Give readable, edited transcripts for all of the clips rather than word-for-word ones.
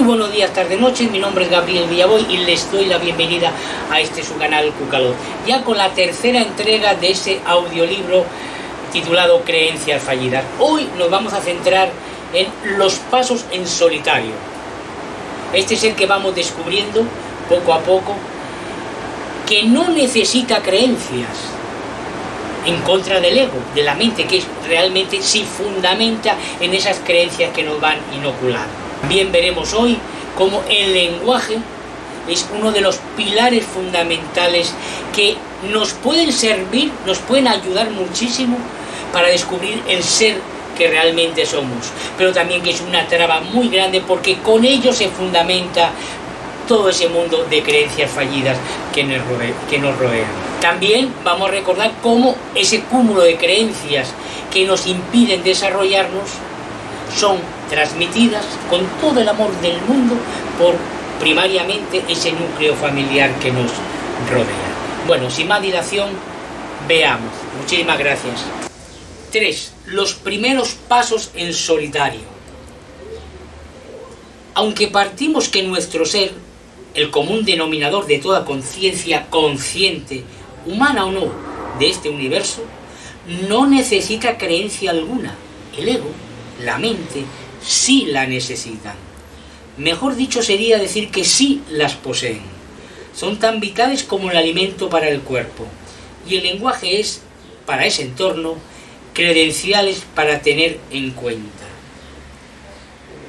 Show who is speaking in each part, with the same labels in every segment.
Speaker 1: Muy buenos días, tarde, noche. Mi nombre es Gabriel Villaboy y les doy la bienvenida a este su canal Cucalot. Ya con la tercera entrega de ese audiolibro titulado Creencias fallidas. Hoy nos vamos a centrar en los pasos en solitario. Este es el que vamos descubriendo poco a poco, que no necesita creencias en contra del ego, de la mente, que realmente se fundamenta en esas creencias que nos van inoculando. Bien, veremos hoy cómo el lenguaje es uno de los pilares fundamentales que nos pueden servir, nos pueden ayudar muchísimo para descubrir el ser que realmente somos, pero también que es una traba muy grande porque con ello se fundamenta todo ese mundo de creencias fallidas que nos rodean. También vamos a recordar cómo ese cúmulo de creencias que nos impiden desarrollarnos son transmitidas con todo el amor del mundo por primariamente ese núcleo familiar que nos rodea. Bueno, sin más dilación, veamos. Muchísimas gracias. 3. Los primeros pasos en solitario. Aunque partimos que nuestro ser, el común denominador de toda conciencia consciente, humana o no, de este universo, no necesita creencia alguna. El ego, la mente, sí la necesitan. Mejor dicho sería decir que sí las poseen. Son tan vitales como el alimento para el cuerpo. Y el lenguaje es, para ese entorno, credenciales para tener en cuenta.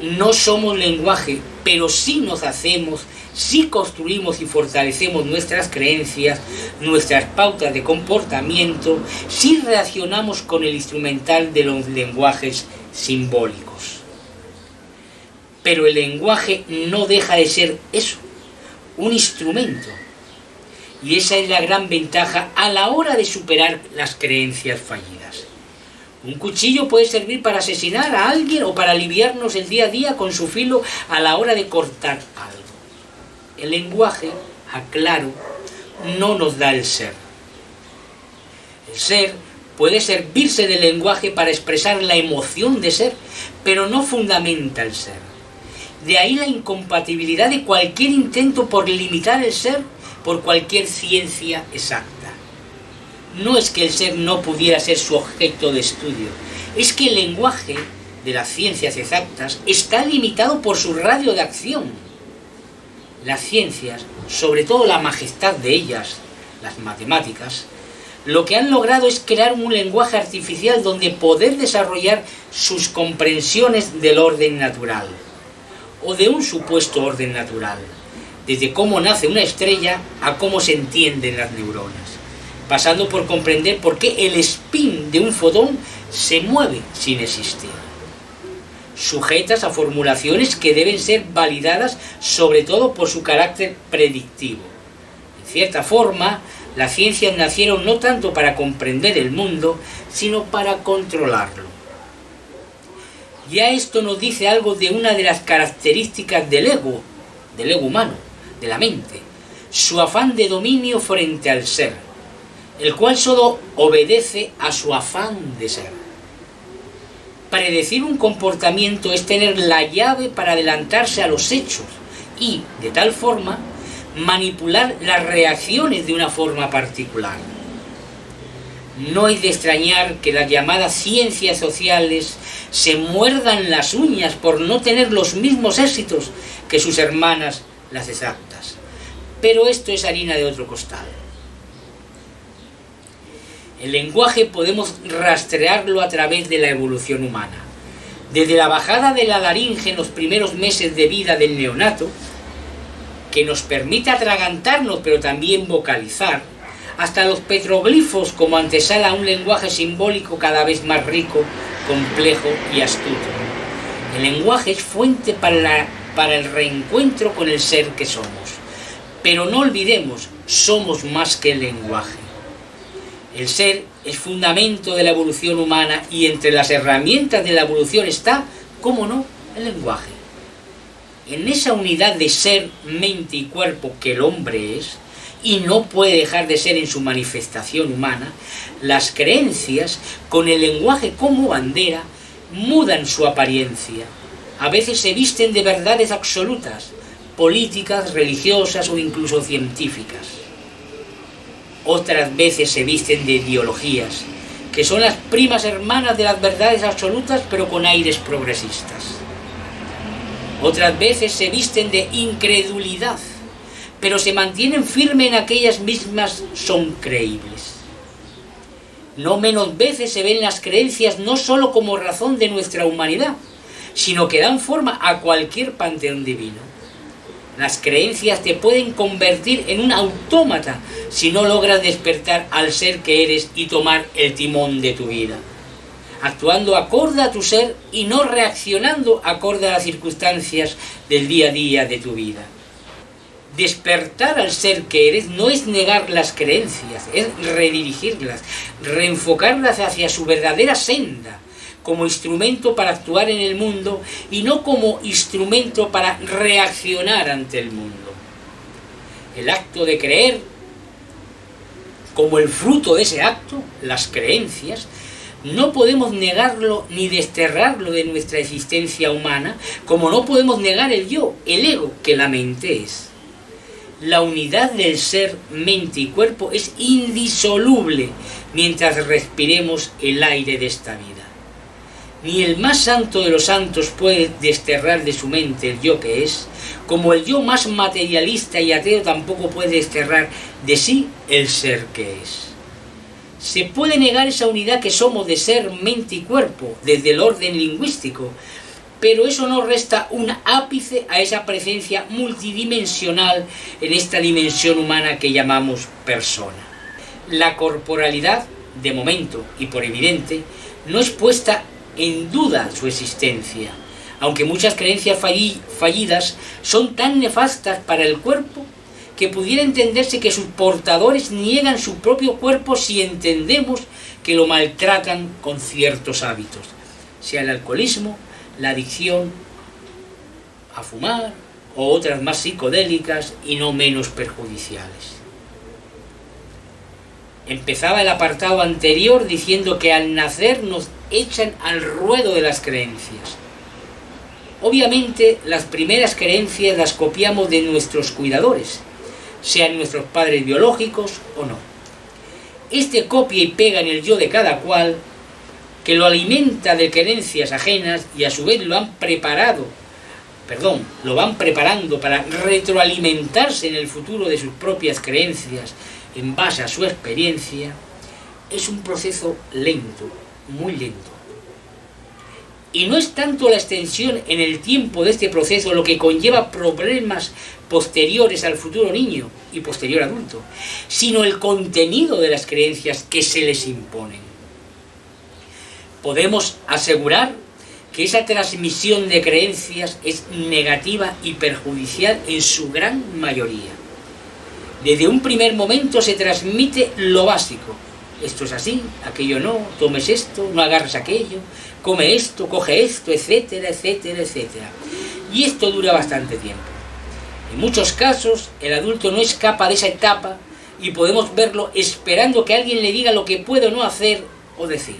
Speaker 1: No somos lenguaje, pero sí nos hacemos, sí construimos y fortalecemos nuestras creencias, nuestras pautas de comportamiento, sí reaccionamos con el instrumental de los lenguajes simbólicos. Pero el lenguaje no deja de ser eso, un instrumento. Y esa es la gran ventaja a la hora de superar las creencias fallidas. Un cuchillo puede servir para asesinar a alguien o para aliviarnos el día a día con su filo a la hora de cortar algo. El lenguaje, aclaro, no nos da el ser. El ser puede servirse del lenguaje para expresar la emoción de ser, pero no fundamenta el ser. De ahí la incompatibilidad de cualquier intento por limitar el ser por cualquier ciencia exacta. No es que el ser no pudiera ser su objeto de estudio, es que el lenguaje de las ciencias exactas está limitado por su radio de acción. Las ciencias, sobre todo la majestad de ellas, las matemáticas, lo que han logrado es crear un lenguaje artificial donde poder desarrollar sus comprensiones del orden natural, o de un supuesto orden natural, desde cómo nace una estrella a cómo se entienden las neuronas, pasando por comprender por qué el spin de un fotón se mueve sin existir, sujetas a formulaciones que deben ser validadas sobre todo por su carácter predictivo. En cierta forma, las ciencias nacieron no tanto para comprender el mundo, sino para controlarlo. Ya esto nos dice algo de una de las características del ego humano, de la mente, su afán de dominio frente al ser, el cual solo obedece a su afán de ser. Predecir un comportamiento es tener la llave para adelantarse a los hechos y, de tal forma, manipular las reacciones de una forma particular. No es de extrañar que las llamadas ciencias sociales se muerdan las uñas por no tener los mismos éxitos que sus hermanas las exactas. Pero esto es harina de otro costal. El lenguaje podemos rastrearlo a través de la evolución humana. Desde la bajada de la laringe en los primeros meses de vida del neonato, que nos permite atragantarnos pero también vocalizar, hasta los petroglifos como antesala a un lenguaje simbólico cada vez más rico, complejo y astuto. El lenguaje es fuente para el reencuentro con el ser que somos. Pero no olvidemos, somos más que el lenguaje. El ser es fundamento de la evolución humana y entre las herramientas de la evolución está, cómo no, el lenguaje. En esa unidad de ser, mente y cuerpo que el hombre es, y no puede dejar de ser en su manifestación humana, las creencias, con el lenguaje como bandera, mudan su apariencia, A veces se visten de verdades absolutas, políticas, religiosas o incluso científicas. Otras veces se visten de ideologías, que son las primas hermanas de las verdades absolutas, pero con aires progresistas. Otras veces se visten de incredulidad, pero se mantienen firmes en aquellas mismas son creíbles. No menos veces se ven las creencias no sólo como razón de nuestra humanidad, sino que dan forma a cualquier panteón divino. Las creencias te pueden convertir en un autómata si no logras despertar al ser que eres y tomar el timón de tu vida, actuando acorde a tu ser y no reaccionando acorde a las circunstancias del día a día de tu vida. Despertar al ser que eres no es negar las creencias, es redirigirlas, reenfocarlas hacia su verdadera senda, como instrumento para actuar en el mundo y no como instrumento para reaccionar ante el mundo. El acto de creer, como el fruto de ese acto, las creencias, no podemos negarlo ni desterrarlo de nuestra existencia humana, como no podemos negar el yo, el ego, que la mente es. La unidad del ser, mente y cuerpo es indisoluble mientras respiremos el aire de esta vida. Ni el más santo de los santos puede desterrar de su mente el yo que es, como el yo más materialista y ateo tampoco puede desterrar de sí el ser que es. Se puede negar esa unidad que somos de ser, mente y cuerpo, desde el orden lingüístico, pero eso no resta un ápice a esa presencia multidimensional en esta dimensión humana que llamamos persona. La corporalidad, de momento y por evidente, no es puesta en duda su existencia, aunque muchas creencias fallidas son tan nefastas para el cuerpo que pudiera entenderse que sus portadores niegan su propio cuerpo si entendemos que lo maltratan con ciertos hábitos, sea el alcoholismo, la adicción a fumar o otras más psicodélicas y no menos perjudiciales. Empezaba el apartado anterior diciendo que al nacer nos echan al ruedo de las creencias. Obviamente las primeras creencias las copiamos de nuestros cuidadores, sean nuestros padres biológicos o no. Este copia y pega en el yo de cada cual, que lo alimenta de creencias ajenas y a su vez lo van preparando para retroalimentarse en el futuro de sus propias creencias en base a su experiencia, es un proceso lento, muy lento. Y no es tanto la extensión en el tiempo de este proceso lo que conlleva problemas posteriores al futuro niño y posterior adulto, sino el contenido de las creencias que se les imponen. Podemos asegurar que esa transmisión de creencias es negativa y perjudicial en su gran mayoría. Desde un primer momento se transmite lo básico. Esto es así, aquello no, tomes esto, no agarres aquello, come esto, coge esto, etcétera, etcétera, etcétera. Y esto dura bastante tiempo. En muchos casos, el adulto no escapa de esa etapa y podemos verlo esperando que alguien le diga lo que puede o no hacer o decir.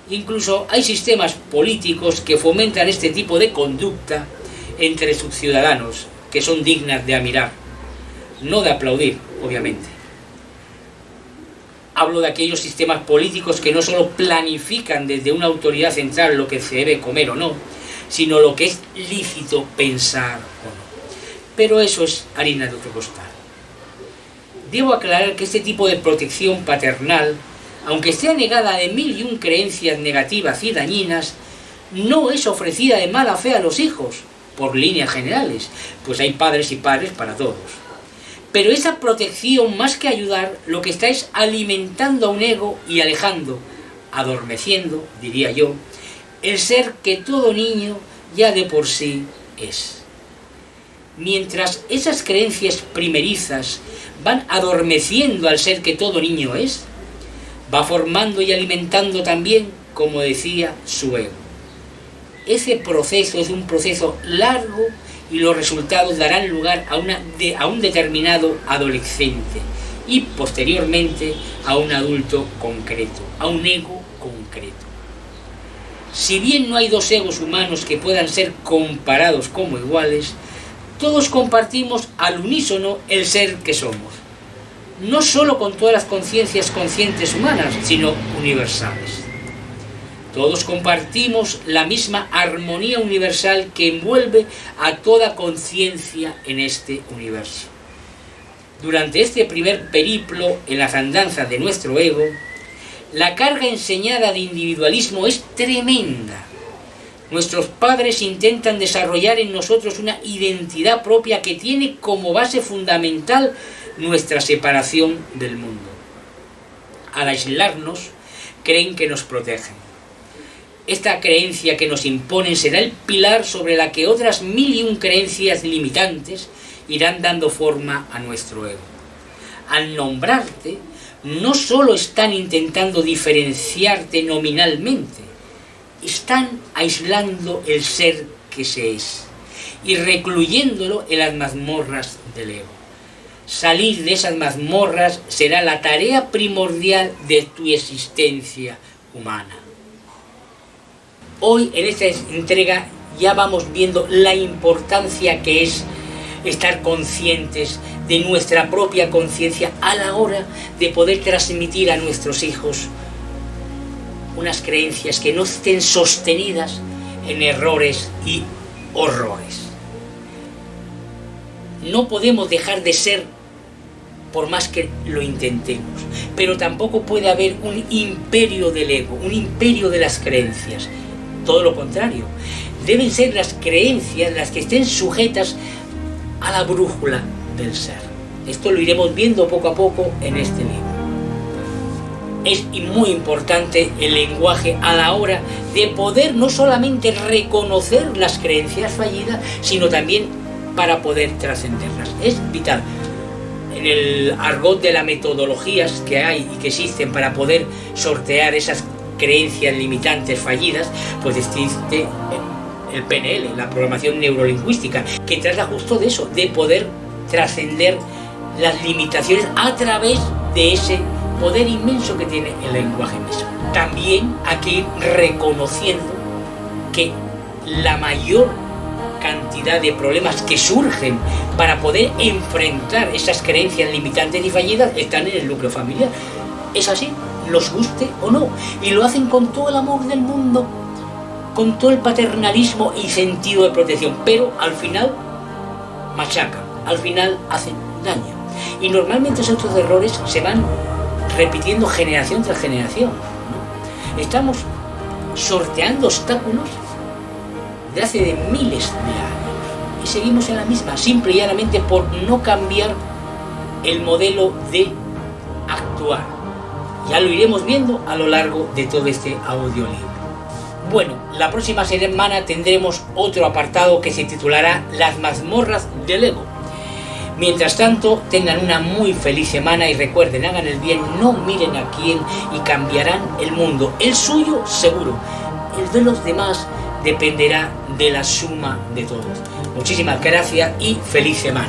Speaker 1: Incluso hay sistemas políticos que fomentan este tipo de conducta entre sus ciudadanos, que son dignas de admirar, no de aplaudir, obviamente. Hablo de aquellos sistemas políticos que no solo planifican desde una autoridad central lo que se debe comer o no, sino lo que es lícito pensar o no. Pero eso es harina de otro costal. Debo aclarar que este tipo de protección paternal, aunque esté negada de 1001 creencias negativas y dañinas, no es ofrecida de mala fe a los hijos, por líneas generales, pues hay padres y padres para todos. Pero esa protección, más que ayudar, lo que está es alimentando a un ego y alejando, adormeciendo, diría yo, el ser que todo niño ya de por sí es. Mientras esas creencias primerizas van adormeciendo al ser que todo niño es, va formando y alimentando también, como decía, su ego. Ese proceso es un proceso largo y los resultados darán lugar a un determinado adolescente y posteriormente a un adulto concreto, a un ego concreto. Si bien no hay dos egos humanos que puedan ser comparados como iguales, todos compartimos al unísono el ser que somos, no solo con todas las conciencias conscientes humanas, sino universales. Todos compartimos la misma armonía universal que envuelve a toda conciencia en este universo. Durante este primer periplo en las andanzas de nuestro ego, la carga enseñada de individualismo es tremenda. Nuestros padres intentan desarrollar en nosotros una identidad propia que tiene como base fundamental nuestra separación del mundo. Al aislarnos, creen que nos protegen. Esta creencia que nos imponen será el pilar sobre la que otras 1001 creencias limitantes irán dando forma a nuestro ego. Al nombrarte, no solo están intentando diferenciarte nominalmente, están aislando el ser que se es y recluyéndolo en las mazmorras del ego. Salir de esas mazmorras será la tarea primordial de tu existencia humana. Hoy en esta entrega ya vamos viendo la importancia que es estar conscientes de nuestra propia conciencia a la hora de poder transmitir a nuestros hijos unas creencias que no estén sostenidas en errores y horrores. No podemos dejar de ser por más que lo intentemos, pero tampoco puede haber un imperio del ego, un imperio de las creencias. Todo lo contrario, deben ser las creencias las que estén sujetas a la brújula del ser. Esto lo iremos viendo poco a poco en este libro. Es muy importante el lenguaje a la hora de poder no solamente reconocer las creencias fallidas, sino también para poder trascenderlas. Es vital. En el argot de las metodologías que hay y que existen para poder sortear esas creencias limitantes fallidas, pues existe el PNL, la programación neurolingüística, que trata justo de eso, de poder trascender las limitaciones a través de ese poder inmenso que tiene el lenguaje mismo. También hay que ir reconociendo que la mayor cantidad de problemas que surgen para poder enfrentar esas creencias limitantes y fallidas están en el núcleo familiar. Es así, nos guste o no, y lo hacen con todo el amor del mundo, con todo el paternalismo y sentido de protección, pero al final machacan, al final hacen daño. Y normalmente esos errores se van repitiendo generación tras generación, ¿no? Estamos sorteando obstáculos de hace de miles de años y seguimos en la misma, simple y llanamente por no cambiar el modelo de actuar. Ya lo iremos viendo a lo largo de todo este audiolibro. Bueno, la próxima semana tendremos otro apartado que se titulará Las mazmorras del ego. Mientras tanto, tengan una muy feliz semana y recuerden, hagan el bien, no miren a quién y cambiarán el mundo. El suyo seguro, el de los demás dependerá de la suma de todos. Muchísimas gracias y feliz semana.